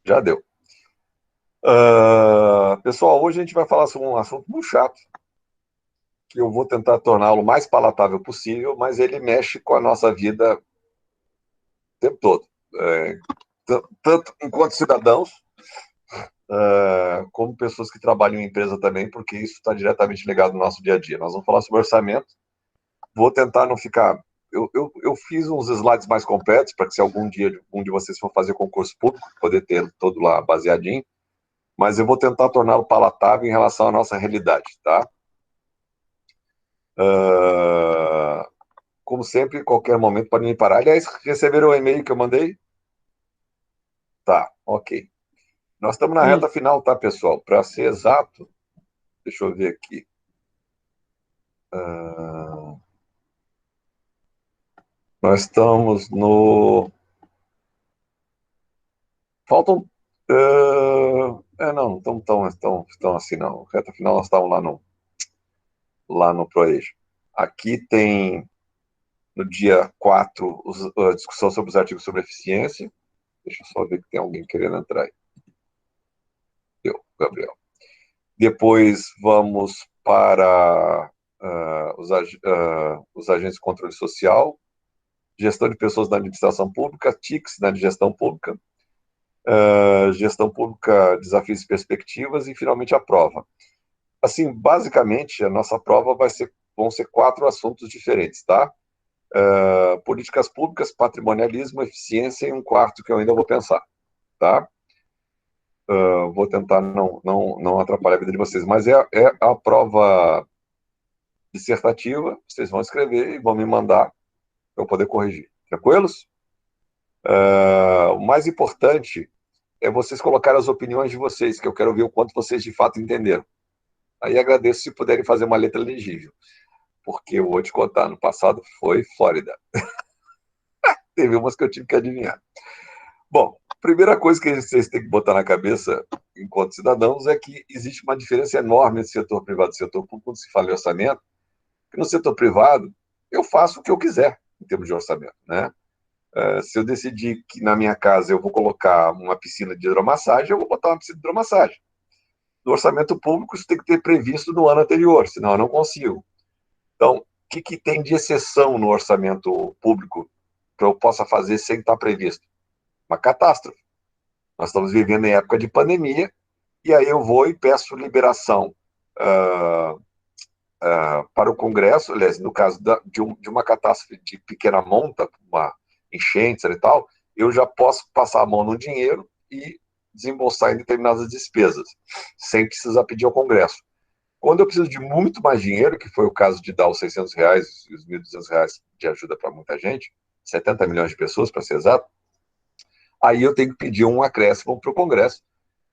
Já deu. Pessoal, hoje a gente vai falar sobre um assunto muito chato, que eu vou tentar torná-lo o mais palatável possível, mas ele mexe com a nossa vida o tempo todo. Tanto enquanto cidadãos, como pessoas que trabalham em empresa também, porque isso está diretamente ligado no nosso dia a dia. Nós vamos falar sobre orçamento. Vou tentar não ficar... Eu fiz uns slides mais completos, para que se algum dia um de vocês for fazer concurso público, poder ter todo lá baseadinho, mas eu vou tentar torná-lo palatável em relação à nossa realidade, tá? Como sempre, em qualquer momento pode me parar. Aliás, receberam o e-mail que eu mandei? Tá, ok. Nós estamos na reta Sim. final, tá, pessoal? Para ser exato, deixa eu ver aqui. Nós estamos no... Faltam... não estão assim, não. Reta final, nós estamos lá no ProEjo. Aqui tem, no dia 4, a discussão sobre os artigos sobre eficiência. Deixa eu só ver que tem alguém querendo entrar aí. Eu, Gabriel. Depois vamos para os agentes de controle social, gestão de pessoas na administração pública, TICs na gestão pública, gestão pública, desafios e perspectivas, e finalmente a prova. Assim, basicamente, a nossa prova vão ser 4 assuntos diferentes, tá? Políticas públicas, patrimonialismo, eficiência e um quarto que eu ainda vou pensar, tá? Vou tentar não atrapalhar a vida de vocês, mas é a prova dissertativa, vocês vão escrever e vão me mandar para eu poder corrigir. Tranquilos? O mais importante é vocês colocarem as opiniões de vocês, que eu quero ver o quanto vocês de fato entenderam. Aí agradeço se puderem fazer uma letra legível, porque eu vou te contar, no passado foi Flórida. Teve umas que eu tive que adivinhar. Bom, primeira coisa que vocês têm que botar na cabeça, enquanto cidadãos, é que existe uma diferença enorme entre setor privado e setor público quando se fala em orçamento, porque no setor privado eu faço o que eu quiser em termos de orçamento, né? Se eu decidir que na minha casa eu vou colocar uma piscina de hidromassagem, eu vou botar uma piscina de hidromassagem. No orçamento público, isso tem que ter previsto no ano anterior, senão eu não consigo. Então, o que tem de exceção no orçamento público que eu possa fazer sem estar previsto? Uma catástrofe. Nós estamos vivendo em época de pandemia, e aí eu vou e peço liberação uh, para o Congresso, aliás, no caso de uma catástrofe de pequena monta, uma enchente e tal, eu já posso passar a mão no dinheiro e desembolsar em determinadas despesas, sem precisar pedir ao Congresso. Quando eu preciso de muito mais dinheiro, que foi o caso de dar os R$ 600 e os R$ 1.200 de ajuda para muita gente, 70 milhões de pessoas, para ser exato, aí eu tenho que pedir um acréscimo para o Congresso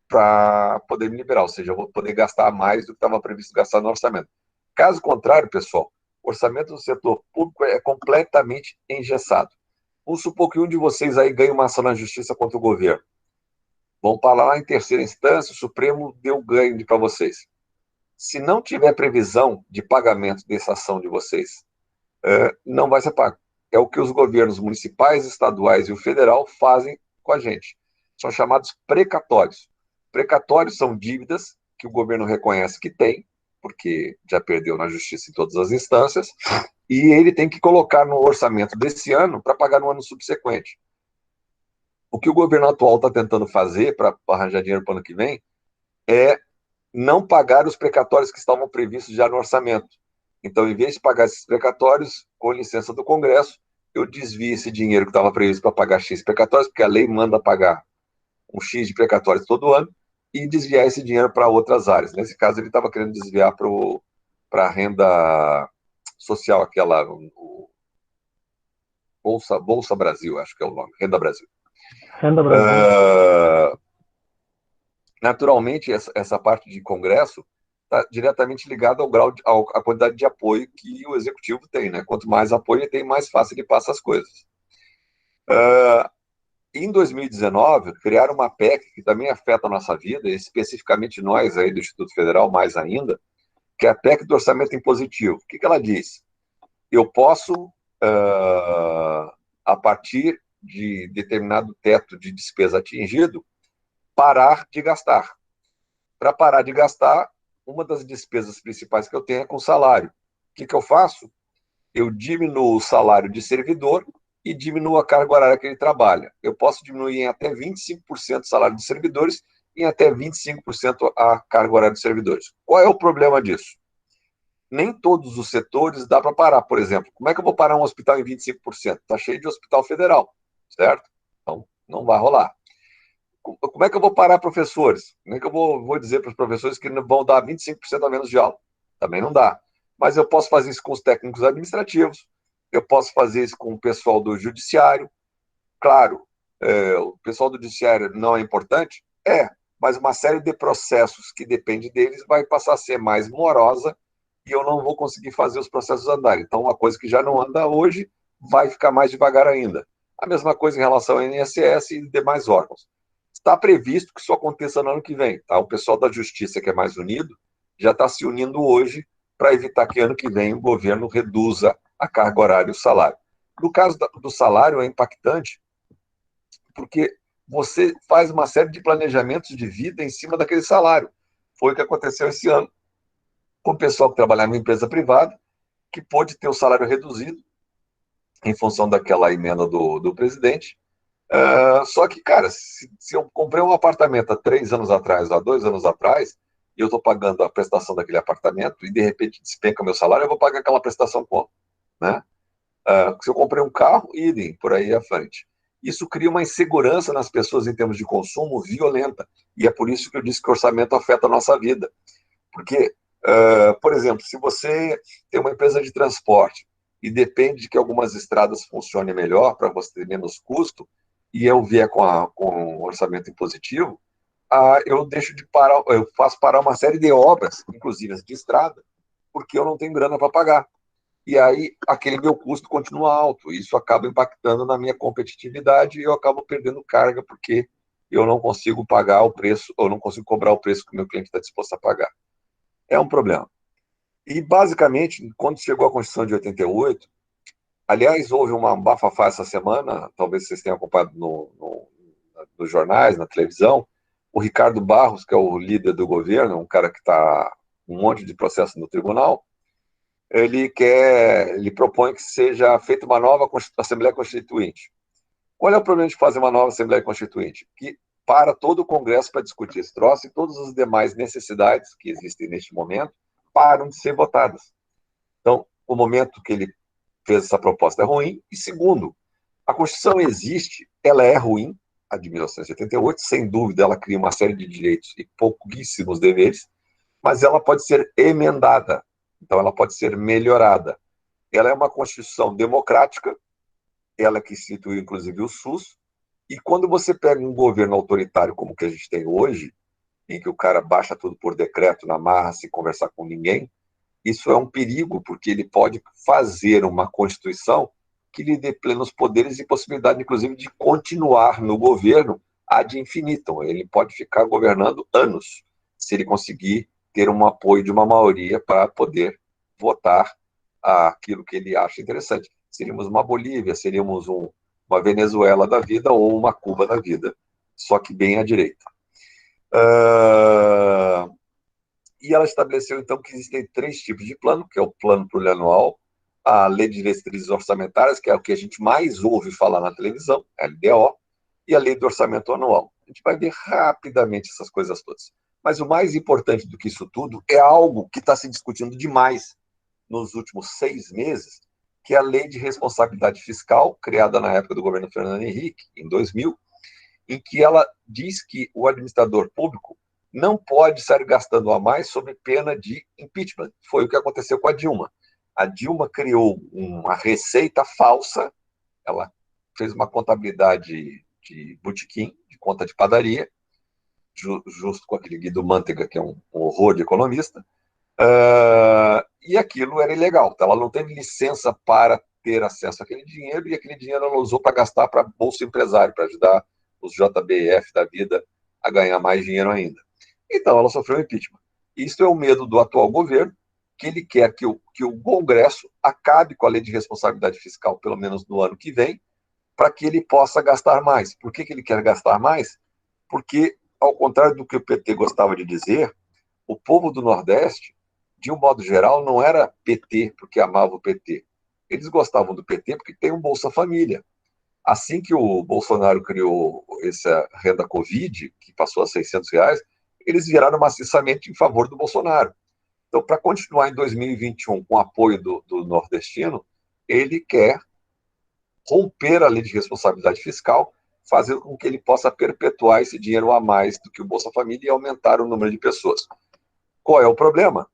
para poder me liberar, ou seja, eu vou poder gastar mais do que estava previsto gastar no orçamento. Caso contrário, pessoal, o orçamento do setor público é completamente engessado. Vamos supor que um de vocês aí ganhe uma ação na justiça contra o governo. Vão para lá em terceira instância, o Supremo deu ganho para vocês. Se não tiver previsão de pagamento dessa ação de vocês, não vai ser pago. É o que os governos municipais, estaduais e o federal fazem com a gente. São chamados precatórios. Precatórios são dívidas que o governo reconhece que tem, porque já perdeu na justiça em todas as instâncias, e ele tem que colocar no orçamento desse ano para pagar no ano subsequente. O que o governo atual está tentando fazer para arranjar dinheiro para o ano que vem é não pagar os precatórios que estavam previstos já no orçamento. Então, em vez de pagar esses precatórios, com licença do Congresso, eu desvio esse dinheiro que estava previsto para pagar X precatórios, porque a lei manda pagar um X de precatórios todo ano, e desviar esse dinheiro para outras áreas. Nesse caso, ele estava querendo desviar para a renda social, aquela Bolsa Brasil, acho que é o nome, Renda Brasil. Renda Brasil. Uh, Naturalmente, essa parte de Congresso está diretamente ligada ao grau, à quantidade de apoio que o executivo tem, né? Quanto mais apoio ele tem, mais fácil ele passa as coisas. Em 2019, criaram uma PEC que também afeta a nossa vida, especificamente nós aí do Instituto Federal, mais ainda, que é a PEC do orçamento impositivo. O que ela diz? Eu posso, a partir de determinado teto de despesa atingido, parar de gastar. Para parar de gastar, uma das despesas principais que eu tenho é com salário. O que eu faço? Eu diminuo o salário de servidor e diminuo a carga horária que ele trabalha. Eu posso diminuir em até 25% o salário dos servidores e em até 25% a carga horária dos servidores. Qual é o problema disso? Nem todos os setores dá para parar. Por exemplo, como é que eu vou parar um hospital em 25%? Está cheio de hospital federal, certo? Então, não vai rolar. Como é que eu vou parar professores? Como é que eu vou dizer para os professores que vão dar 25% a menos de aula? Também não dá. Mas eu posso fazer isso com os técnicos administrativos, eu posso fazer isso com o pessoal do judiciário. Claro, o pessoal do judiciário não é importante? É, mas uma série de processos que depende deles vai passar a ser mais morosa e eu não vou conseguir fazer os processos andarem. Então, uma coisa que já não anda hoje vai ficar mais devagar ainda. A mesma coisa em relação ao INSS e demais órgãos. Está previsto que isso aconteça no ano que vem. Tá? O pessoal da Justiça, que é mais unido, já está se unindo hoje para evitar que ano que vem o governo reduza a carga horária e o salário. No caso do salário, é impactante, porque você faz uma série de planejamentos de vida em cima daquele salário. Foi o que aconteceu esse ano com o pessoal que trabalhava em empresa privada, que pôde ter o salário reduzido em função daquela emenda do presidente. Só que, cara, se eu comprei um apartamento há 3 anos atrás, há 2 anos atrás, e eu estou pagando a prestação daquele apartamento, e de repente despenca meu salário, eu vou pagar aquela prestação como? Né? Se eu comprei um carro, idem, por aí à frente. Isso cria uma insegurança nas pessoas em termos de consumo violenta. E é por isso que eu disse que o orçamento afeta a nossa vida. Porque, por exemplo, se você tem uma empresa de transporte e depende de que algumas estradas funcionem melhor para você ter menos custo, e eu vier com um orçamento impositivo, eu deixo de parar, eu faço parar uma série de obras, inclusive as de estrada, porque eu não tenho grana para pagar. E aí aquele meu custo continua alto. Isso acaba impactando na minha competitividade e eu acabo perdendo carga porque eu não consigo pagar o preço, ou não consigo cobrar o preço que o meu cliente está disposto a pagar. É um problema. E, basicamente, quando chegou a Constituição de 88, aliás, houve uma bafafá essa semana, talvez vocês tenham acompanhado nos jornais, na televisão, o Ricardo Barros, que é o líder do governo, um cara que está com um monte de processo no tribunal, ele propõe que seja feita uma nova Assembleia Constituinte. Qual é o problema de fazer uma nova Assembleia Constituinte? Que para todo o Congresso para discutir esse troço e todas as demais necessidades que existem neste momento param de ser votadas. Então, o momento que ele fez essa proposta é ruim. E segundo, a Constituição existe, ela é ruim, a de 1988, sem dúvida ela cria uma série de direitos e pouquíssimos deveres, mas ela pode ser emendada, então ela pode ser melhorada. Ela é uma Constituição democrática, ela que instituiu inclusive o SUS, e quando você pega um governo autoritário como o que a gente tem hoje, em que o cara baixa tudo por decreto, na marra, sem conversar com ninguém, isso é um perigo, porque ele pode fazer uma Constituição que lhe dê plenos poderes e possibilidade, inclusive, de continuar no governo ad infinitum. Ele pode ficar governando anos, se ele conseguir ter um apoio de uma maioria para poder votar aquilo que ele acha interessante. Seríamos uma Bolívia, seríamos uma Venezuela da vida ou uma Cuba da vida, só que bem à direita. E ela estabeleceu, então, que existem 3 tipos de plano, que é o plano plurianual, a lei de diretrizes orçamentárias, que é o que a gente mais ouve falar na televisão, a LDO, e a lei do orçamento anual. A gente vai ver rapidamente essas coisas todas. Mas o mais importante do que isso tudo é algo que está se discutindo demais nos últimos 6 meses, que é a lei de responsabilidade fiscal, criada na época do governo Fernando Henrique, em 2000, em que ela diz que o administrador público não pode sair gastando a mais sob pena de impeachment. Foi o que aconteceu com a Dilma. A Dilma criou uma receita falsa, ela fez uma contabilidade de botequim, de conta de padaria, justo com aquele Guido Mantega, que é um horror de economista, e aquilo era ilegal. Então, ela não teve licença para ter acesso àquele dinheiro, e aquele dinheiro ela usou para gastar para Bolsa Empresário, para ajudar os JBF da vida a ganhar mais dinheiro ainda. Então, ela sofreu impeachment. Isso é o medo do atual governo, que ele quer que o Congresso acabe com a lei de responsabilidade fiscal, pelo menos no ano que vem, para que ele possa gastar mais. Por que ele quer gastar mais? Porque ao contrário do que o PT gostava de dizer, o povo do Nordeste, de um modo geral, não era PT porque amava o PT. Eles gostavam do PT porque tem um Bolsa Família. Assim que o Bolsonaro criou essa renda Covid, que passou a R$ 600, eles viraram maciçamente em favor do Bolsonaro. Então, para continuar em 2021 com o apoio do nordestino, ele quer romper a lei de responsabilidade fiscal, fazer com que ele possa perpetuar esse dinheiro a mais do que o Bolsa Família e aumentar o número de pessoas. Qual é o problema?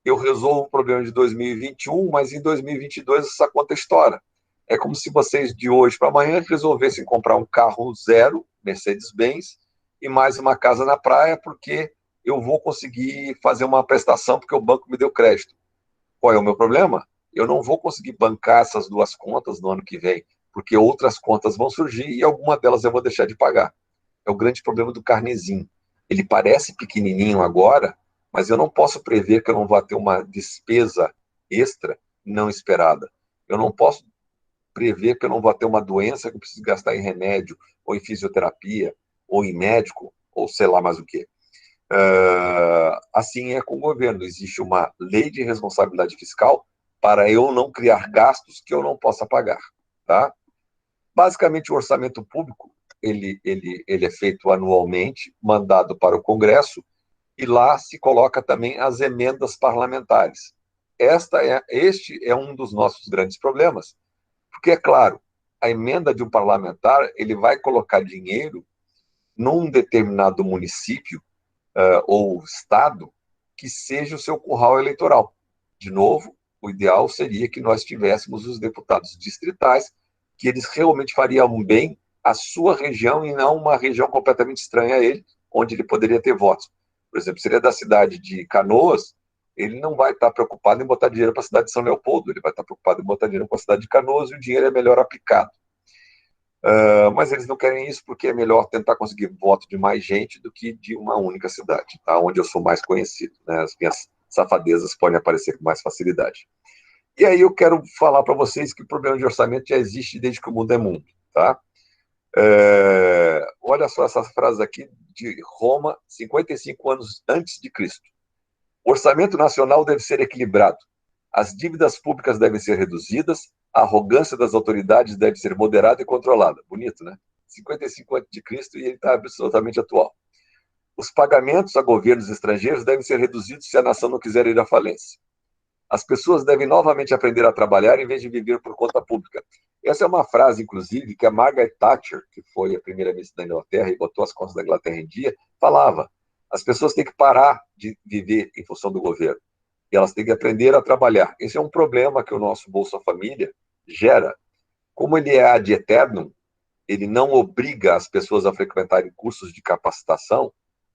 Eu resolvo o problema de 2021, mas em 2022 essa conta estoura. É como se vocês de hoje para amanhã resolvessem comprar um carro zero, Mercedes-Benz, e mais uma casa na praia, porque eu vou conseguir fazer uma prestação porque o banco me deu crédito. Qual é o meu problema? Eu não vou conseguir bancar essas duas contas no ano que vem, porque outras contas vão surgir e alguma delas eu vou deixar de pagar. É o grande problema do carnezinho. Ele parece pequenininho agora, mas eu não posso prever que eu não vou ter uma despesa extra não esperada. Eu não posso prever que eu não vou ter uma doença que eu preciso gastar em remédio, ou em fisioterapia, ou em médico, ou sei lá mais o quê. Assim é com o governo. Existe uma lei de responsabilidade fiscal para eu não criar gastos que eu não possa pagar. Tá? Basicamente, o orçamento público ele é feito anualmente, mandado para o Congresso, e lá se coloca também as emendas parlamentares. Este é um dos nossos grandes problemas, porque, é claro, a emenda de um parlamentar ele vai colocar dinheiro num determinado município ou estado que seja o seu curral eleitoral. De novo, o ideal seria que nós tivéssemos os deputados distritais, que eles realmente fariam bem à sua região e não uma região completamente estranha a ele, onde ele poderia ter votos. Por exemplo, se ele é da cidade de Canoas, ele não vai estar preocupado em botar dinheiro para a cidade de São Leopoldo, ele vai estar preocupado em botar dinheiro para a cidade de Canoas e o dinheiro é melhor aplicado. Mas eles não querem isso porque é melhor tentar conseguir voto de mais gente do que de uma única cidade, tá? Onde eu sou mais conhecido. Né? As minhas safadezas podem aparecer com mais facilidade. E aí eu quero falar para vocês que o problema de orçamento já existe desde que o mundo é mundo. Tá? Olha só essa frase aqui de Roma, 55 anos antes de Cristo. O orçamento nacional deve ser equilibrado. As dívidas públicas devem ser reduzidas, a arrogância das autoridades deve ser moderada e controlada. Bonito, né? 55 a.C. e ele está absolutamente atual. Os pagamentos a governos estrangeiros devem ser reduzidos se a nação não quiser ir à falência. As pessoas devem novamente aprender a trabalhar em vez de viver por conta pública. Essa é uma frase, inclusive, que a Margaret Thatcher, que foi a primeira-ministra da Inglaterra e botou as contas da Inglaterra em dia, falava. As pessoas têm que parar de viver em função do governo. E elas têm que aprender a trabalhar. Esse é um problema que o nosso Bolsa Família gera. Como ele é ad eternum, ele não obriga as pessoas a frequentarem cursos de capacitação,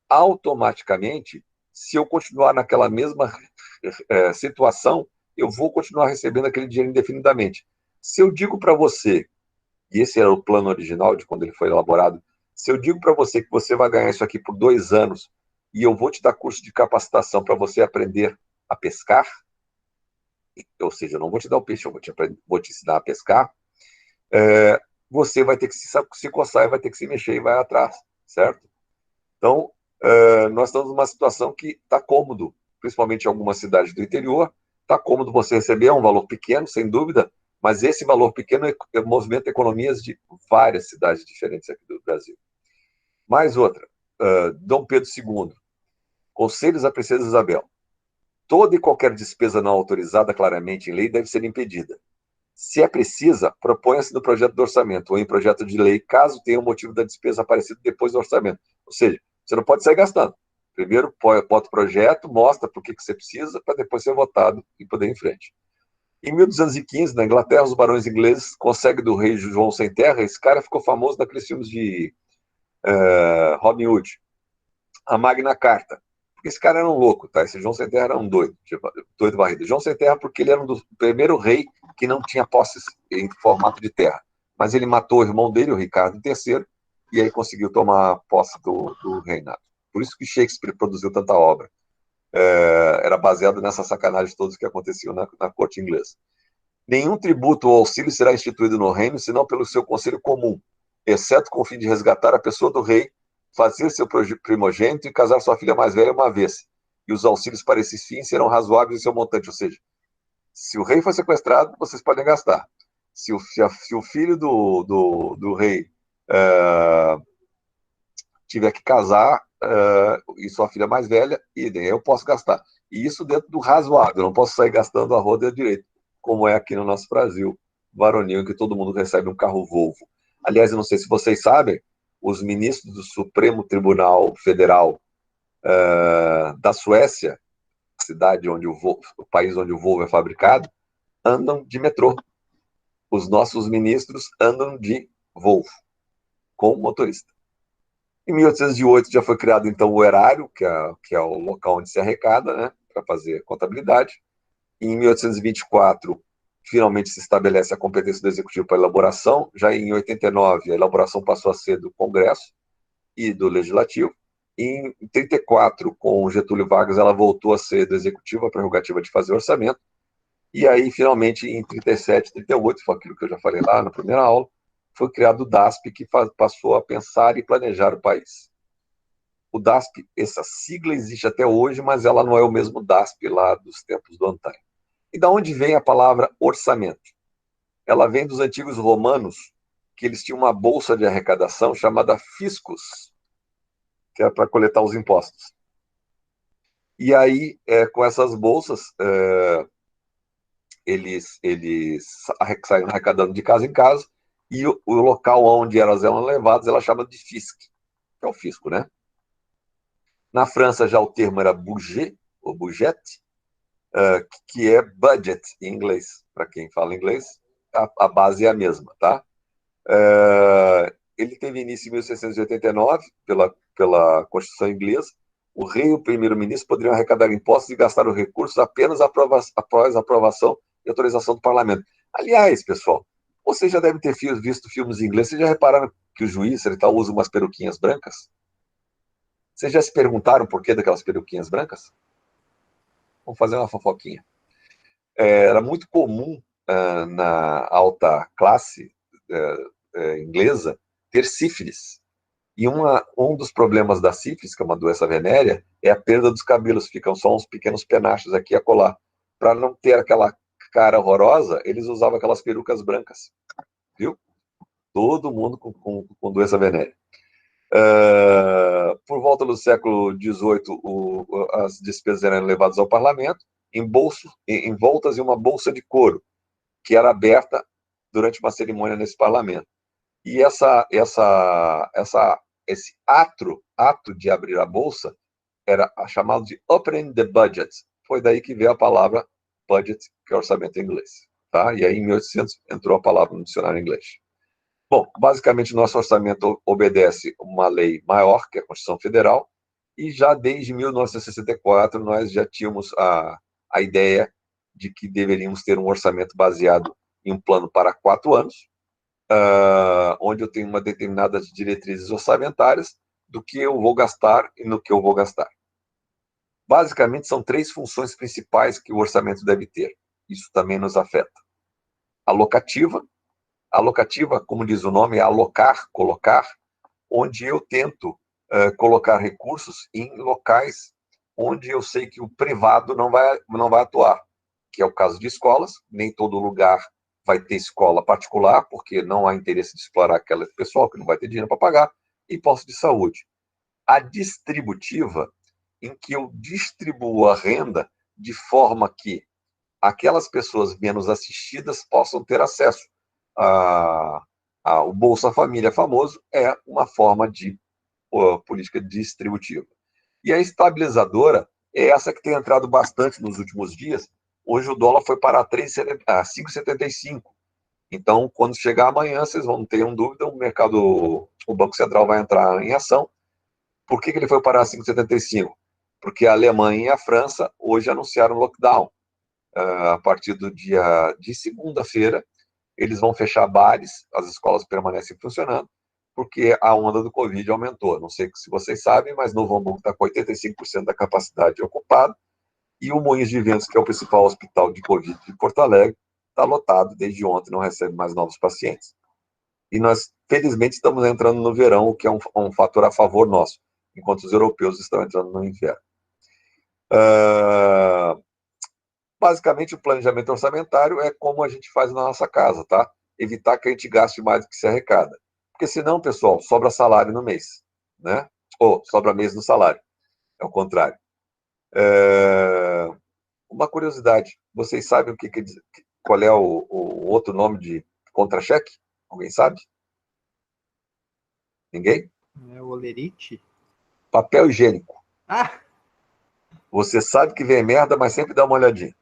automaticamente, se eu continuar naquela mesma situação, eu vou continuar recebendo aquele dinheiro indefinidamente. Se eu digo para você, e esse era o plano original de quando ele foi elaborado, se eu digo para você que você vai ganhar isso aqui por 2 anos e eu vou te dar curso de capacitação para você aprender a pescar, ou seja, eu não vou te dar o peixe, eu vou te ensinar a pescar, você vai ter que se coçar e vai ter que se mexer e vai atrás, certo? Então, nós estamos numa situação que está cômodo, principalmente em algumas cidades do interior, está cômodo você receber, é um valor pequeno, sem dúvida, mas esse valor pequeno movimenta economias de várias cidades diferentes aqui do Brasil. Mais outra, Dom Pedro II, conselhos à Princesa Isabel. Toda e qualquer despesa não autorizada claramente em lei deve ser impedida. Se é precisa, proponha-se no projeto do orçamento ou em projeto de lei, caso tenha o motivo da despesa aparecido depois do orçamento. Ou seja, você não pode sair gastando. Primeiro, bota o projeto, mostra por que você precisa, para depois ser votado e poder ir em frente. Em 1215, na Inglaterra, os barões ingleses conseguem do rei João Sem Terra. Esse cara ficou famoso naqueles filmes de Robin Hood. A Magna Carta. Porque esse cara era um louco, tá? Esse João Sem Terra era um doido varrido. João Sem Terra porque ele era do primeiro rei que não tinha posses em formato de terra. Mas ele matou o irmão dele, o Ricardo III, e aí conseguiu tomar posse do reinado. Por isso que Shakespeare produziu tanta obra. Era baseado nessas sacanagens todas que aconteciam na corte inglesa. Nenhum tributo ou auxílio será instituído no reino, senão pelo seu conselho comum, exceto com o fim de resgatar a pessoa do rei fazer seu primogênito e casar sua filha mais velha uma vez. E os auxílios para esses fins serão razoáveis em seu montante. Ou seja, se o rei for sequestrado, vocês podem gastar. Se o filho do rei tiver que casar e sua filha mais velha, idem, eu posso gastar. E isso dentro do razoável, eu não posso sair gastando a roda direito, como é aqui no nosso Brasil varonil, em que todo mundo recebe um carro Volvo. Aliás, eu não sei se vocês sabem, os ministros do Supremo Tribunal Federal da Suécia, cidade onde o país onde o Volvo é fabricado, andam de metrô. Os nossos ministros andam de Volvo, com motorista. Em 1808 já foi criado, então, o erário, que é o local onde se arrecada, né, para fazer contabilidade. Em 1824, finalmente se estabelece a competência do Executivo para a elaboração. Já em 89, a elaboração passou a ser do Congresso e do Legislativo. Em 34, com Getúlio Vargas, ela voltou a ser do Executivo, a prerrogativa de fazer orçamento. E aí, finalmente, em 37, 38, foi aquilo que eu já falei lá na primeira aula, foi criado o DASP, que passou a pensar e planejar o país. O DASP, essa sigla existe até hoje, mas ela não é o mesmo DASP lá dos tempos do antaño. E da onde vem a palavra orçamento? Ela vem dos antigos romanos, que eles tinham uma bolsa de arrecadação chamada fiscus, que é para coletar os impostos. E aí, com essas bolsas, eles saíam arrecadando de casa em casa, e o local onde elas eram levadas, ela chama de fisc, que é o fisco, né? Na França, já o termo era budget, ou budget, que é budget em inglês. Para quem fala inglês, a base é a mesma, tá? Ele teve início em 1689, pela Constituição Inglesa. O rei e o primeiro-ministro poderiam arrecadar impostos e gastar os recursos apenas após aprovação e autorização do parlamento. Aliás, pessoal, vocês já devem ter visto filmes em inglês. Vocês já repararam que o juiz usa umas peruquinhas brancas? Vocês já se perguntaram por que daquelas peruquinhas brancas? Vamos fazer uma fofoquinha. Era muito comum na alta classe inglesa ter sífilis. E um dos problemas da sífilis, que é uma doença venérea, é a perda dos cabelos. Ficam só uns pequenos penachos aqui e acolá. Para não ter aquela cara horrorosa, eles usavam aquelas perucas brancas. Viu? Todo mundo com doença venérea. Por volta do século XVIII, as despesas eram levadas ao parlamento envoltas em uma bolsa de couro, que era aberta durante uma cerimônia nesse parlamento. E esse ato de abrir a bolsa era chamado de Opening the Budget. Foi daí que veio a palavra budget, que é orçamento em inglês. Tá? E aí, em 1800, entrou a palavra no dicionário em inglês. Bom, basicamente, nosso orçamento obedece uma lei maior, que é a Constituição Federal, e já desde 1964 nós já tínhamos a ideia de que deveríamos ter um orçamento baseado em um plano para 4 anos, onde eu tenho uma determinadas diretrizes orçamentárias do que eu vou gastar e no que eu vou gastar. Basicamente, são 3 funções principais que o orçamento deve ter. Isso também nos afeta. Alocativa, como diz o nome, é alocar, colocar, onde eu tento colocar recursos em locais onde eu sei que o privado não vai atuar, que é o caso de escolas. Nem todo lugar vai ter escola particular, porque não há interesse de explorar aquele pessoal que não vai ter dinheiro para pagar, e posto de saúde. A distributiva, em que eu distribuo a renda de forma que aquelas pessoas menos assistidas possam ter acesso o Bolsa Família famoso é uma forma de política distributiva. E a estabilizadora é essa que tem entrado bastante nos últimos dias. Hoje o dólar foi para 5,75. Então, quando chegar amanhã, vocês vão ter dúvida, o Banco Central vai entrar em ação. Por que ele foi para 5,75? Porque a Alemanha e a França hoje anunciaram lockdown. A partir do dia de segunda-feira, eles vão fechar bares, as escolas permanecem funcionando, porque a onda do Covid aumentou. Não sei se vocês sabem, mas Novo Hamburgo está com 85% da capacidade ocupada, e o Moinhos de Ventos, que é o principal hospital de Covid de Porto Alegre, está lotado desde ontem, não recebe mais novos pacientes. E nós, felizmente, estamos entrando no verão, o que é um fator a favor nosso, enquanto os europeus estão entrando no inverno. Basicamente, o planejamento orçamentário é como a gente faz na nossa casa, tá? Evitar que a gente gaste mais do que se arrecada. Porque senão, pessoal, sobra salário no mês, né? Ou sobra mês no salário. É o contrário. Uma curiosidade, vocês sabem qual é o outro nome de contra-cheque? Alguém sabe? Ninguém? É o olerite? Papel higiênico. Ah! Você sabe que vem merda, mas sempre dá uma olhadinha.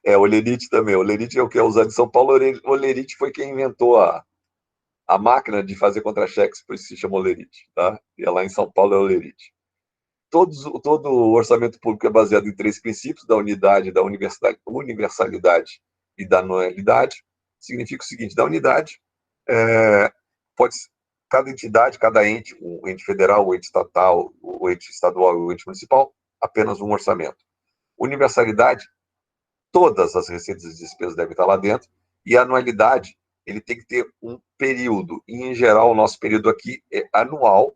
Olerite também. Olerite é o que é usado em São Paulo. Olerite foi quem inventou a máquina de fazer contra-cheques, por isso se chama Olerite, tá? E lá em São Paulo é Olerite. Todo o orçamento público é baseado em 3 princípios, da unidade, da universalidade e da anualidade. Significa o seguinte, da unidade, pode cada entidade, cada ente, o ente federal, o ente estatal, o ente estadual e o ente municipal, apenas um orçamento. Universalidade, todas as receitas e despesas devem estar lá dentro, e a anualidade, ele tem que ter um período, e em geral o nosso período aqui é anual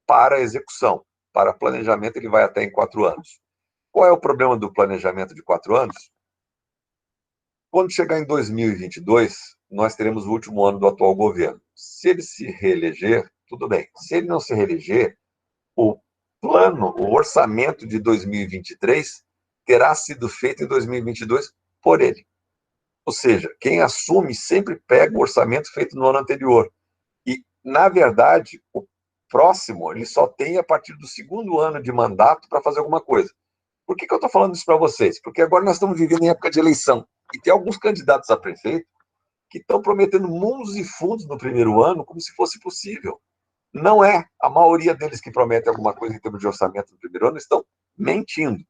para execução. Para planejamento, ele vai até em 4 anos. Qual é o problema do planejamento de 4 anos? Quando chegar em 2022, nós teremos o último ano do atual governo. Se ele se reeleger, tudo bem. Se ele não se reeleger, o plano, o orçamento de 2023 terá sido feito em 2022 por ele. Ou seja, quem assume sempre pega o orçamento feito no ano anterior. E, na verdade, o próximo, ele só tem a partir do segundo ano de mandato para fazer alguma coisa. Por que eu estou falando isso para vocês? Porque agora nós estamos vivendo em época de eleição. E tem alguns candidatos a prefeito que estão prometendo mundos e fundos no primeiro ano como se fosse possível. Não é. A maioria deles que prometem alguma coisa em termos de orçamento no primeiro ano estão mentindo.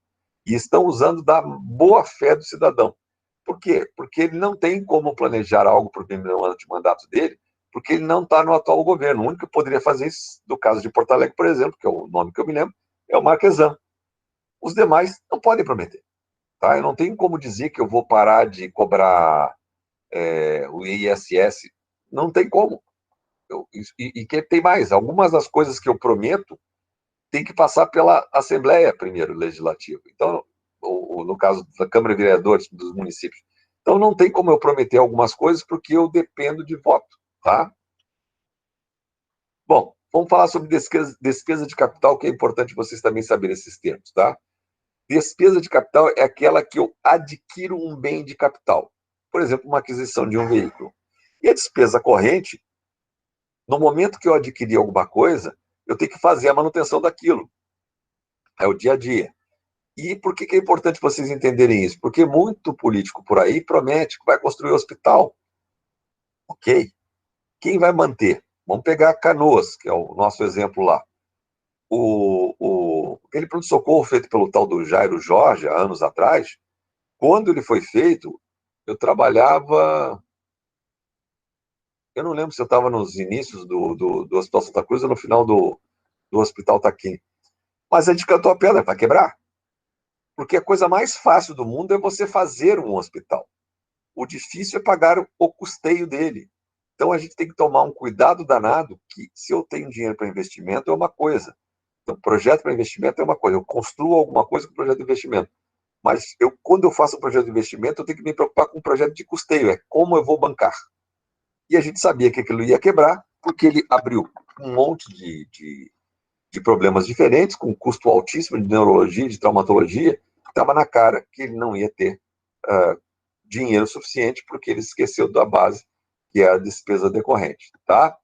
E estão usando da boa-fé do cidadão. Por quê? Porque ele não tem como planejar algo para o primeiro ano de mandato dele, porque ele não está no atual governo. O único que poderia fazer isso, no caso de Porto Alegre, por exemplo, que é o nome que eu me lembro, é o Marquesan. Os demais não podem prometer. Tá? Eu não tenho como dizer que eu vou parar de cobrar o ISS. Não tem como. E que tem mais. Algumas das coisas que eu prometo tem que passar pela Assembleia primeiro Legislativa. Então, no caso da Câmara de Vereadores dos municípios. Então, não tem como eu prometer algumas coisas porque eu dependo de voto. Tá? Bom, vamos falar sobre despesa de capital, que é importante vocês também saberem esses termos. Tá? Despesa de capital é aquela que eu adquiro um bem de capital. Por exemplo, uma aquisição de um veículo. E a despesa corrente, no momento que eu adquiri alguma coisa, eu tenho que fazer a manutenção daquilo. É o dia a dia. E por que é importante vocês entenderem isso? Porque muito político por aí promete que vai construir hospital. Ok. Quem vai manter? Vamos pegar Canoas, que é o nosso exemplo lá. Aquele pronto-socorro feito pelo tal do Jairo Jorge, há anos atrás, quando ele foi feito, eu trabalhava. Eu não lembro se eu estava nos inícios do Hospital Santa Cruz ou no final do Hospital Taquim. Mas a gente cantou a pedra para quebrar. Porque a coisa mais fácil do mundo é você fazer um hospital. O difícil é pagar o custeio dele. Então a gente tem que tomar um cuidado danado que se eu tenho dinheiro para investimento é uma coisa. Então, projeto para investimento é uma coisa. Eu construo alguma coisa com projeto de investimento. Mas quando eu faço um projeto de investimento, eu tenho que me preocupar com um projeto de custeio. É como eu vou bancar. E a gente sabia que aquilo ia quebrar, porque ele abriu um monte de problemas diferentes, com custo altíssimo de neurologia, de traumatologia. Estava na cara que ele não ia ter dinheiro suficiente, porque ele esqueceu da base, que é a despesa decorrente. Tá?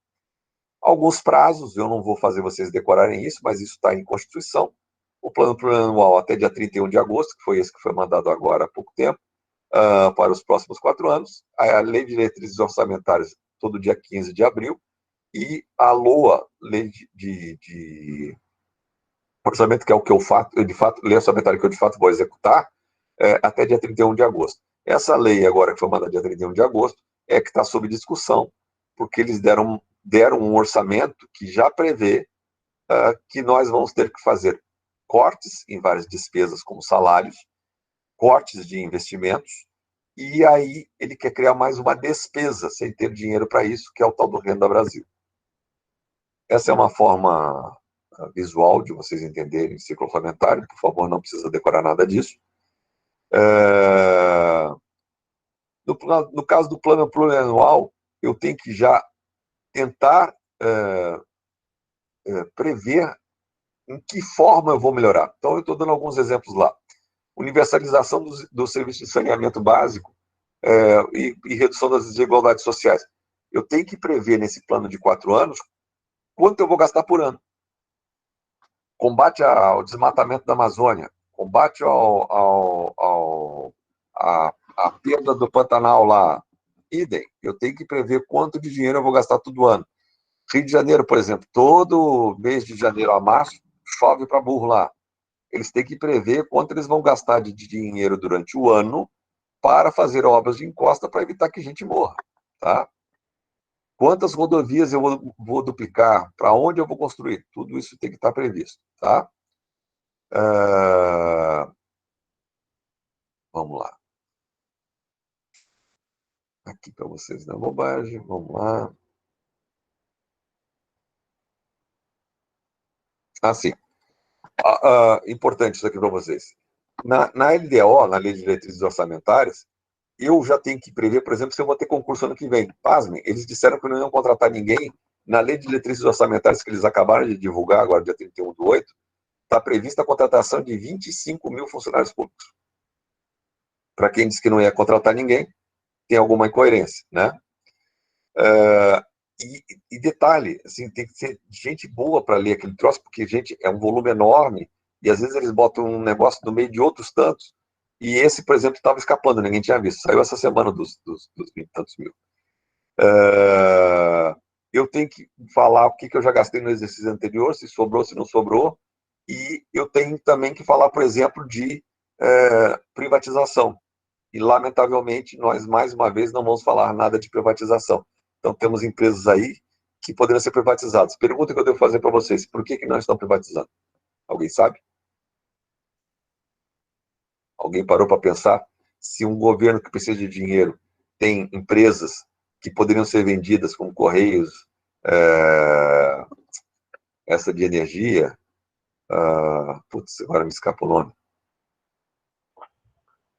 Alguns prazos, eu não vou fazer vocês decorarem isso, mas isso está em Constituição. O plano plurianual até dia 31 de agosto, que foi esse que foi mandado agora há pouco tempo, para os próximos 4 anos. A Lei de Diretrizes Orçamentárias, todo dia 15 de abril. E a LOA, Lei de Orçamento, que é o que lei orçamentária que eu de fato vou executar, até dia 31 de agosto. Essa lei agora, que foi mandada dia 31 de agosto, é que está sob discussão, porque eles deram um orçamento que já prevê que nós vamos ter que fazer cortes em várias despesas, como salários, cortes de investimentos, e aí ele quer criar mais uma despesa, sem ter dinheiro para isso, que é o tal do Renda Brasil. Essa é uma forma visual de vocês entenderem ciclo orçamentário, por favor, não precisa decorar nada disso. No caso do plano plurianual, eu tenho que já tentar prever em que forma eu vou melhorar. Então, eu estou dando alguns exemplos lá. Universalização do serviço de saneamento básico e redução das desigualdades sociais. Eu tenho que prever nesse plano de 4 anos quanto eu vou gastar por ano. Combate ao desmatamento da Amazônia, combate à perda do Pantanal lá, idem. Eu tenho que prever quanto de dinheiro eu vou gastar todo ano. Rio de Janeiro, por exemplo, todo mês de janeiro a março, chove para burro lá. Eles têm que prever quanto eles vão gastar de dinheiro durante o ano para fazer obras de encosta para evitar que a gente morra, tá? Quantas rodovias eu vou duplicar? Para onde eu vou construir? Tudo isso tem que estar previsto, tá? Vamos lá. Aqui para vocês não é bobagem. Vamos lá. Sim. Importante isso aqui para vocês. Na LDO, na Lei de Diretrizes Orçamentárias, eu já tenho que prever, por exemplo, se eu vou ter concurso ano que vem. Pasmem, eles disseram que não iam contratar ninguém. Na Lei de Diretrizes Orçamentárias que eles acabaram de divulgar, agora dia 31/8, está prevista a contratação de 25 mil funcionários públicos. Para quem disse que não ia contratar ninguém, tem alguma incoerência, né? E detalhe, assim, tem que ser gente boa para ler aquele troço, porque, gente, é um volume enorme, e às vezes eles botam um negócio no meio de outros tantos, e esse, por exemplo, estava escapando, ninguém tinha visto. Saiu essa semana dos 20 e tantos mil. Eu tenho que falar o que eu já gastei no exercício anterior, se sobrou, se não sobrou, e eu tenho também que falar, por exemplo, de privatização. E, lamentavelmente, nós, mais uma vez, não vamos falar nada de privatização. Então, temos empresas aí que poderiam ser privatizadas. Pergunta que eu devo fazer para vocês: por que não estão privatizando? Alguém sabe? Alguém parou para pensar? Se um governo que precisa de dinheiro tem empresas que poderiam ser vendidas, como Correios, essa de energia, putz, agora me escapa o nome.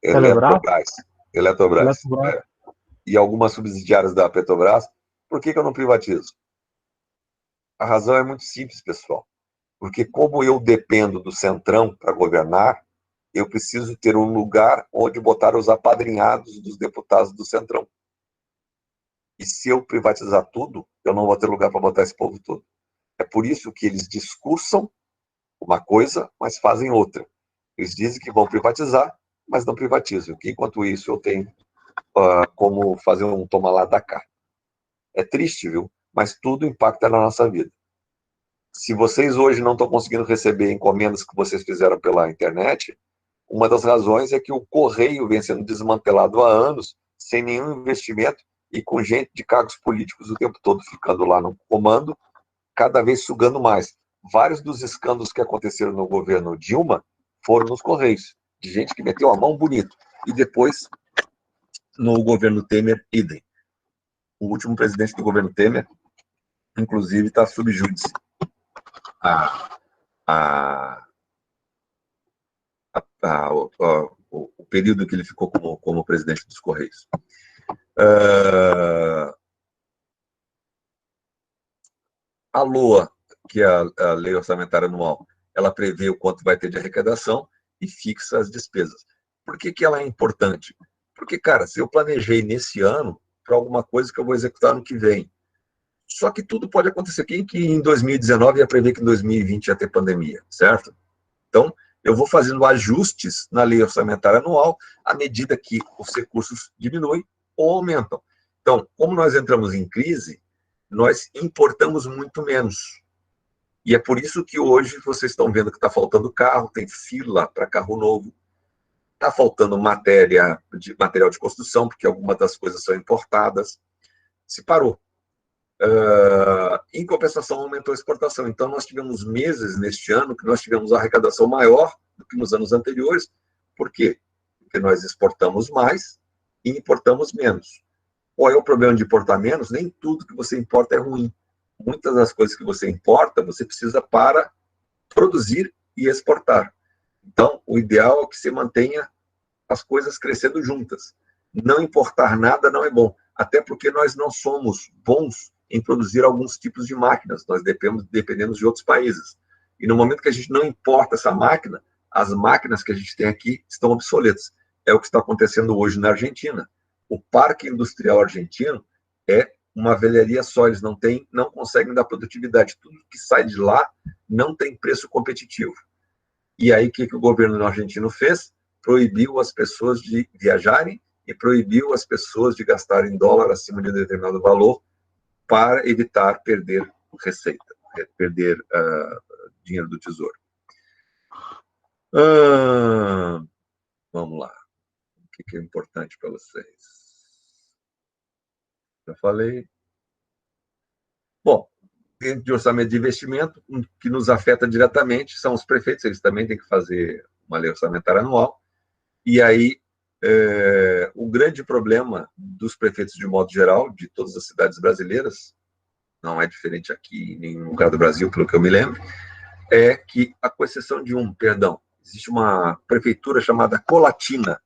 Telebrás? Eletrobras. Eletrobras. Eletrobras. E algumas subsidiárias da Petrobras. Por que eu não privatizo? A razão é muito simples, pessoal. Porque como eu dependo do Centrão para governar, eu preciso ter um lugar onde botar os apadrinhados dos deputados do Centrão. E se eu privatizar tudo, eu não vou ter lugar para botar esse povo todo. É por isso que eles discursam uma coisa, mas fazem outra. Eles dizem que vão privatizar, mas não privatizam. Que enquanto isso eu tenho como fazer um toma lá da cá. É triste, viu? Mas tudo impacta na nossa vida. Se vocês hoje não estão conseguindo receber encomendas que vocês fizeram pela internet, uma das razões é que o correio vem sendo desmantelado há anos, sem nenhum investimento e com gente de cargos políticos o tempo todo ficando lá no comando, cada vez sugando mais. Vários dos escândalos que aconteceram no governo Dilma foram nos correios, de gente que meteu a mão bonito. E depois, no governo Temer, idem. O último presidente do governo Temer, inclusive, está sob júdice. O período que ele ficou como presidente dos Correios. A LOA, que é a Lei Orçamentária Anual, ela prevê o quanto vai ter de arrecadação e fixa as despesas. Por que ela é importante? Porque, cara, se eu planejei nesse ano para alguma coisa que eu vou executar no que vem, só que tudo pode acontecer. Quem que em 2019 ia prever que em 2020 ia ter pandemia, certo? Então, eu vou fazendo ajustes na lei orçamentária anual à medida que os recursos diminuem ou aumentam. Então, como nós entramos em crise, nós importamos muito menos. E é por isso que hoje vocês estão vendo que está faltando carro, tem fila para carro novo, está faltando material de construção, porque algumas das coisas são importadas. Se parou. Em compensação, aumentou a exportação. Então, nós tivemos meses neste ano que nós tivemos arrecadação maior do que nos anos anteriores. Por quê? Porque nós exportamos mais e importamos menos. Qual é o problema de importar menos? Nem tudo que você importa é ruim. Muitas das coisas que você importa, você precisa para produzir e exportar. Então, o ideal é que você mantenha as coisas crescendo juntas. Não importar nada não é bom, até porque nós não somos bons em produzir alguns tipos de máquinas, nós dependemos de outros países. E no momento que a gente não importa essa máquina, as máquinas que a gente tem aqui estão obsoletas. É o que está acontecendo hoje na Argentina. O parque industrial argentino é uma velharia só, eles não conseguem dar produtividade. Tudo que sai de lá não tem preço competitivo. E aí, o que o governo argentino fez? Proibiu as pessoas de viajarem e proibiu as pessoas de gastarem dólar acima de um determinado valor para evitar perder receita, perder dinheiro do tesouro. Vamos lá. O que é importante para vocês? Já falei. Bom, dentro de orçamento de investimento, o que nos afeta diretamente são os prefeitos, eles também têm que fazer uma lei orçamentária anual. E aí, o grande problema dos prefeitos, de modo geral, de todas as cidades brasileiras, não é diferente aqui em nenhum lugar do Brasil, pelo que eu me lembro, é que, com exceção de existe uma prefeitura chamada Colatina,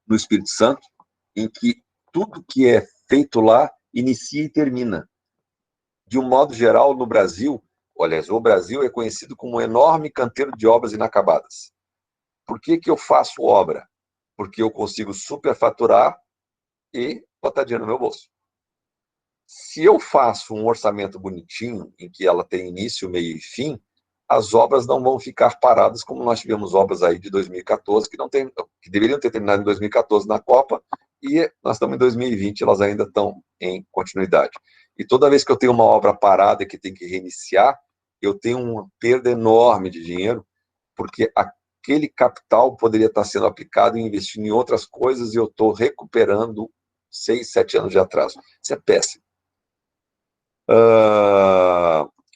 no Espírito Santo, em que tudo que é feito lá inicia e termina. De um modo geral, no Brasil, aliás, o Brasil é conhecido como um enorme canteiro de obras inacabadas. Por que eu faço obra? Porque eu consigo superfaturar e botar dinheiro no meu bolso. Se eu faço um orçamento bonitinho, em que ela tem início, meio e fim, as obras não vão ficar paradas, como nós tivemos obras aí de 2014, que deveriam ter terminado em 2014 na Copa, e nós estamos em 2020, elas ainda estão em continuidade. E toda vez que eu tenho uma obra parada e que tem que reiniciar, eu tenho uma perda enorme de dinheiro, porque aquele capital poderia estar sendo aplicado e investido em outras coisas e eu estou recuperando 6, 7 anos de atraso. Isso é péssimo.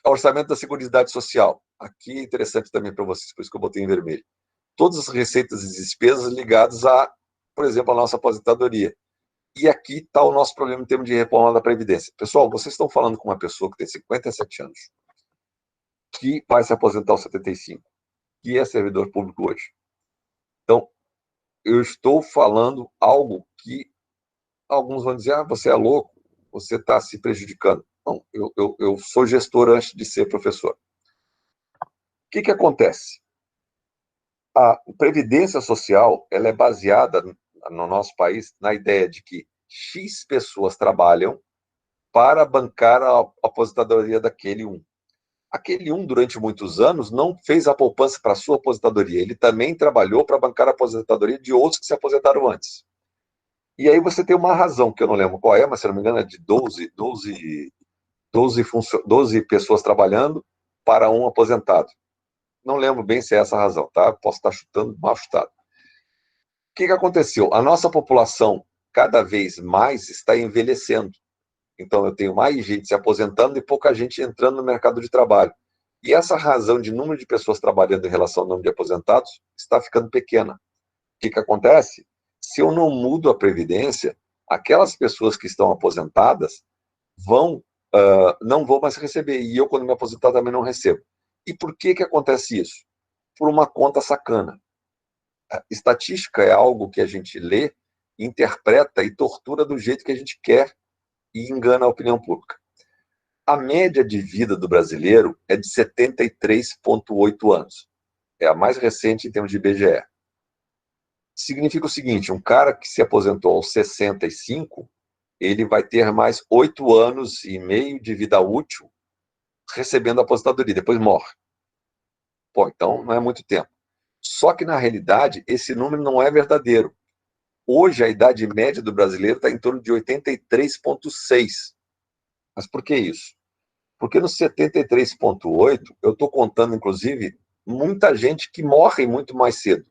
Orçamento da Seguridade Social. Aqui é interessante também para vocês, por isso que eu botei em vermelho. Todas as receitas e despesas ligadas por exemplo, a nossa aposentadoria. E aqui está o nosso problema em termos de reforma da Previdência. Pessoal, vocês estão falando com uma pessoa que tem 57 anos, que vai se aposentar aos 75, que é servidor público hoje. Então, eu estou falando algo que alguns vão dizer, você é louco, você está se prejudicando. Não, eu sou gestor antes de ser professor. O que acontece? A Previdência Social ela é baseada, no nosso país, na ideia de que X pessoas trabalham para bancar a aposentadoria daquele um. Aquele um, durante muitos anos, não fez a poupança para a sua aposentadoria. Ele também trabalhou para bancar a aposentadoria de outros que se aposentaram antes. E aí você tem uma razão, que eu não lembro qual é, mas se não me engano é de 12 pessoas trabalhando para um aposentado. Não lembro bem se é essa a razão, tá? Posso estar chutando, mal chutado. O que aconteceu? A nossa população, cada vez mais, está envelhecendo. Então, eu tenho mais gente se aposentando e pouca gente entrando no mercado de trabalho. E essa razão de número de pessoas trabalhando em relação ao número de aposentados está ficando pequena. O que acontece? Se eu não mudo a previdência, aquelas pessoas que estão aposentadas não vão mais receber. E eu, quando me aposentar, também não recebo. E por que acontece isso? Por uma conta sacana. A estatística é algo que a gente lê, interpreta e tortura do jeito que a gente quer e engana a opinião pública. A média de vida do brasileiro é de 73,8 anos. É a mais recente em termos de IBGE. Significa o seguinte, um cara que se aposentou aos 65, ele vai ter mais 8 anos e meio de vida útil recebendo a aposentadoria, depois morre. Pô, então não é muito tempo. Só que, na realidade, esse número não é verdadeiro. Hoje, a idade média do brasileiro está em torno de 83,6. Mas por que isso? Porque no 73,8, eu estou contando, inclusive, muita gente que morre muito mais cedo.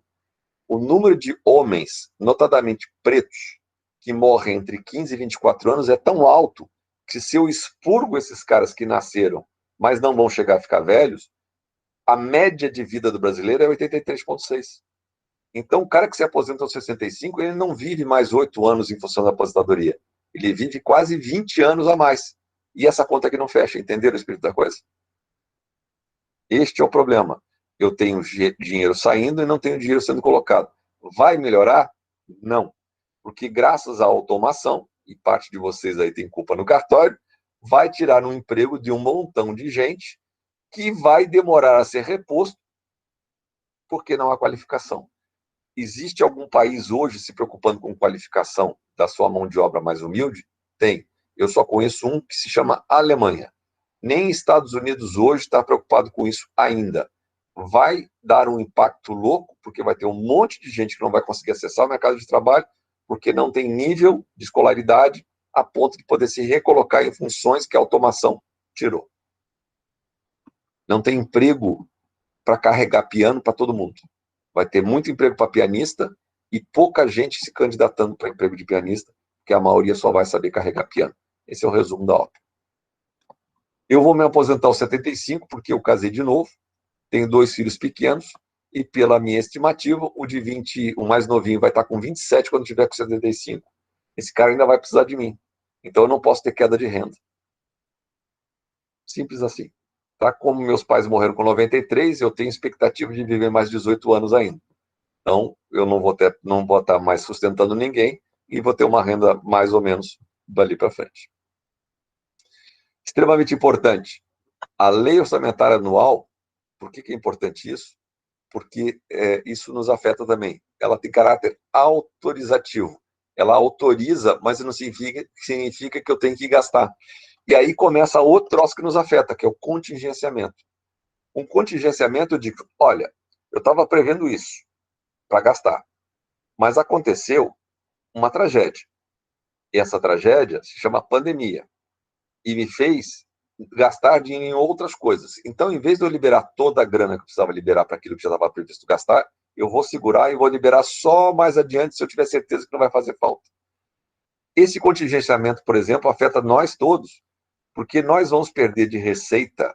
O número de homens, notadamente pretos, que morrem entre 15 e 24 anos é tão alto que, se eu expurgo esses caras que nasceram, mas não vão chegar a ficar velhos, a média de vida do brasileiro é 83,6. Então, o cara que se aposenta aos 65, ele não vive mais 8 anos em função da aposentadoria. Ele vive quase 20 anos a mais. E essa conta aqui não fecha, entenderam o espírito da coisa? Este é o problema. Eu tenho dinheiro saindo e não tenho dinheiro sendo colocado. Vai melhorar? Não. Porque graças à automação, e parte de vocês aí tem culpa no cartório, vai tirar um emprego de um montão de gente que vai demorar a ser reposto porque não há qualificação. Existe algum país hoje se preocupando com qualificação da sua mão de obra mais humilde? Tem. Eu só conheço um que se chama Alemanha. Nem Estados Unidos hoje está preocupado com isso ainda. Vai dar um impacto louco, porque vai ter um monte de gente que não vai conseguir acessar o mercado de trabalho, porque não tem nível de escolaridade a ponto de poder se recolocar em funções que a automação tirou. Não tem emprego para carregar piano para todo mundo. Vai ter muito emprego para pianista e pouca gente se candidatando para emprego de pianista, porque a maioria só vai saber carregar piano. Esse é o resumo da obra. Eu vou me aposentar aos 75, porque eu casei de novo, tenho 2 filhos pequenos, e pela minha estimativa, o de 20, o mais novinho vai estar com 27 quando tiver com 75. Esse cara ainda vai precisar de mim. Então eu não posso ter queda de renda. Simples assim. Tá? Como meus pais morreram com 93, eu tenho expectativa de viver mais 18 anos ainda. Então, eu não vou estar mais sustentando ninguém e vou ter uma renda mais ou menos dali para frente. Extremamente importante. A lei orçamentária anual, por que é importante isso? Porque isso nos afeta também. Ela tem caráter autorizativo. Ela autoriza, mas não significa que eu tenho que gastar. E aí começa outro troço que nos afeta, que é o contingenciamento. Um contingenciamento, eu digo, olha, eu estava prevendo isso para gastar, mas aconteceu uma tragédia. E essa tragédia se chama pandemia e me fez gastar dinheiro em outras coisas. Então, em vez de eu liberar toda a grana que eu precisava liberar para aquilo que já estava previsto gastar, eu vou segurar e vou liberar só mais adiante se eu tiver certeza que não vai fazer falta. Esse contingenciamento, por exemplo, afeta nós todos, porque nós vamos perder de receita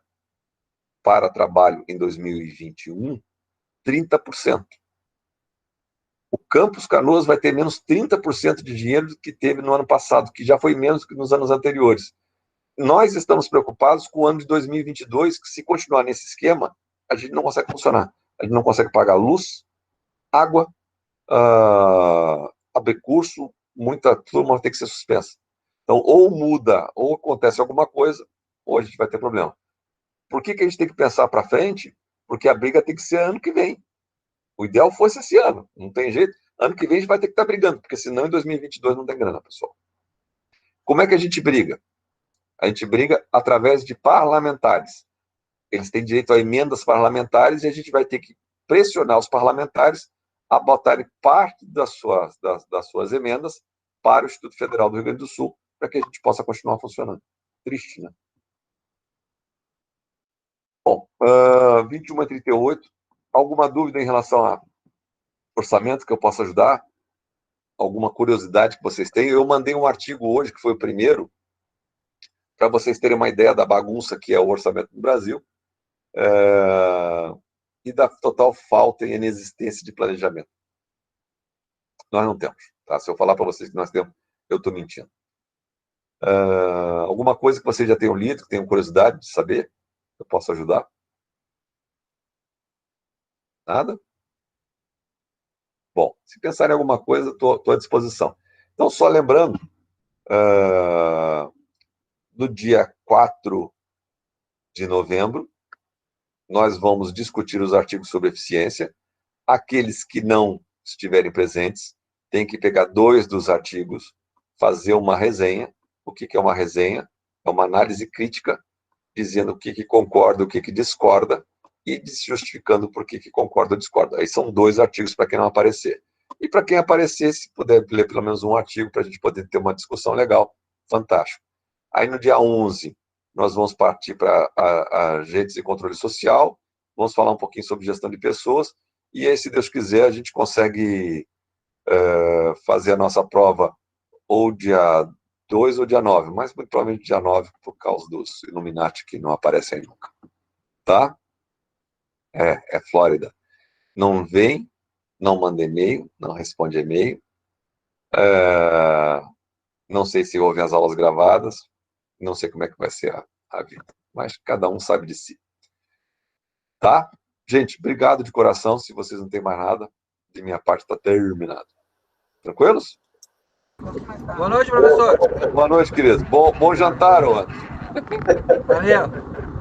para trabalho em 2021 30%. O Campos Canoas vai ter menos 30% de dinheiro do que teve no ano passado, que já foi menos que nos anos anteriores. Nós estamos preocupados com o ano de 2022, que se continuar nesse esquema, a gente não consegue funcionar. A gente não consegue pagar luz, água, abrir curso, muita turma vai ter que ser suspensa. Então, ou muda, ou acontece alguma coisa, ou a gente vai ter problema. Por que a gente tem que pensar para frente? Porque a briga tem que ser ano que vem. O ideal fosse esse ano, não tem jeito. Ano que vem a gente vai ter que estar brigando, porque senão em 2022 não tem grana, pessoal. Como é que a gente briga? A gente briga através de parlamentares. Eles têm direito a emendas parlamentares e a gente vai ter que pressionar os parlamentares a botarem parte das suas emendas para o Instituto Federal do Rio Grande do Sul, para que a gente possa continuar funcionando. Triste, né? Bom, 21h38. Alguma dúvida em relação a orçamento que eu possa ajudar? Alguma curiosidade que vocês têm? Eu mandei um artigo hoje, que foi o primeiro, para vocês terem uma ideia da bagunça que é o orçamento do Brasil. E da total falta e inexistência de planejamento. Nós não temos. Tá? Se eu falar para vocês que nós temos, eu estou mentindo. Alguma coisa que vocês já tenham lido, que tenham curiosidade de saber, eu posso ajudar? Nada? Bom, se pensarem em alguma coisa, estou à disposição. Então, só lembrando, no dia 4 de novembro, nós vamos discutir os artigos sobre eficiência. Aqueles que não estiverem presentes têm que pegar 2 dos artigos, fazer uma resenha. O que é uma resenha? É uma análise crítica, dizendo o que concorda, o que discorda, e justificando por que concorda ou discorda. Aí são 2 artigos para quem não aparecer. E para quem aparecer, se puder ler pelo menos um artigo para a gente poder ter uma discussão legal, fantástico. Aí no dia 11, nós vamos partir para agentes de controle social, vamos falar um pouquinho sobre gestão de pessoas, e aí, se Deus quiser, a gente consegue fazer a nossa prova ou dia 2 ou dia 9, mas muito provavelmente dia 9, por causa dos Illuminati que não aparecem nunca. Tá? É Flórida. Não vem não manda e-mail, não responde e-mail, é, não sei se ouvem as aulas gravadas, não sei como é que vai ser a vida, mas cada um sabe de si, tá? Gente, obrigado de coração. Se vocês não têm mais nada, de minha parte está terminado. Tranquilos? Boa noite, professor. Boa noite, querido. Bom jantar, Ana. Valeu.